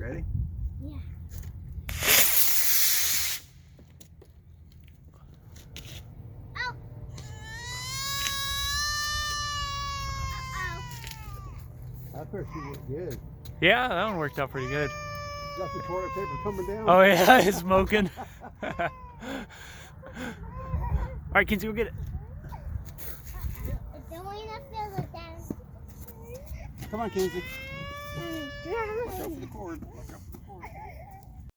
Ready? Yeah. Oh. That first she did good. Yeah, that one worked out pretty good. Got the toilet paper coming down. Oh yeah, it's smoking. All right, Kinsey, go get it. Don't want to fill it down. Come on, Kinsey. Watch out for the cord.